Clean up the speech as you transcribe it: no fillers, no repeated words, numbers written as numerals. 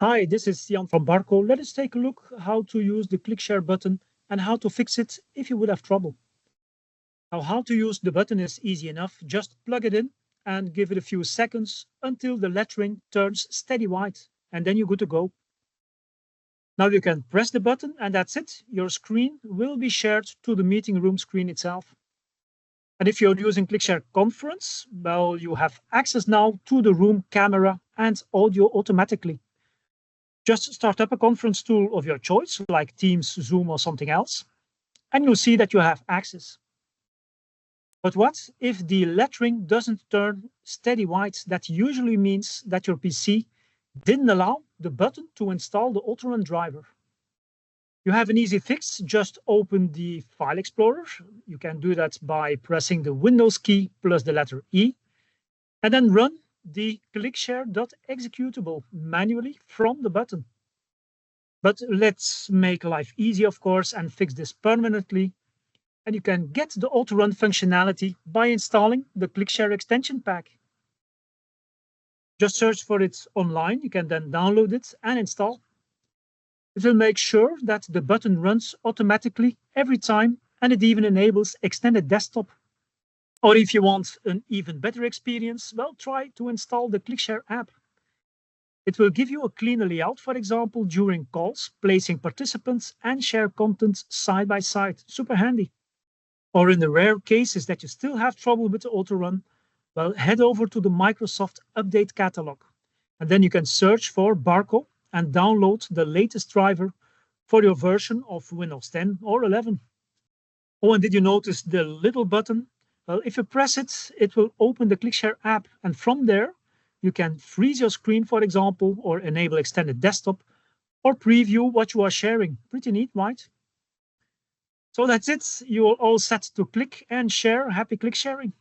Hi, this is Jan from Barco. Let us take a look how to use the ClickShare button and how to fix it if you would have trouble. Now, how to use the button is easy enough. Just plug it in and give it a few seconds until the lettering turns steady white, and then you're good to go. Now you can press the button and that's it. Your screen will be shared to the meeting room screen itself. And if you're using ClickShare Conference, well, you have access now to the room camera and audio automatically. Just start up a conference tool of your choice, like Teams, Zoom, or something else, and you'll see that you have access. But what if the lettering doesn't turn steady white? That usually means that your PC didn't allow the button to install the Autorun driver. You have an easy fix. Just open the File Explorer. You can do that by pressing the Windows key plus the letter E, and then run the ClickShare.executable manually from the button. But let's make life easy, of course, and fix this permanently. And you can get the auto-run functionality by installing the ClickShare extension pack. Just search for it online. You can then download it and install. It will make sure that the button runs automatically every time, and it even enables extended desktop. Or if you want an even better experience, well, try to install the ClickShare app. It will give you a cleaner layout, for example, during calls, placing participants and share content side by side. Super handy. Or in the rare cases that you still have trouble with the auto-run, well, head over to the Microsoft Update Catalog. And then you can search for Barco and download the latest driver for your version of Windows 10 or 11. Oh, and did you notice the little button? Well, if you press it, it will open the ClickShare app. And from there, you can freeze your screen, for example, or enable extended desktop, or preview what you are sharing. Pretty neat, right? So that's it. You are all set to click and share. Happy click sharing.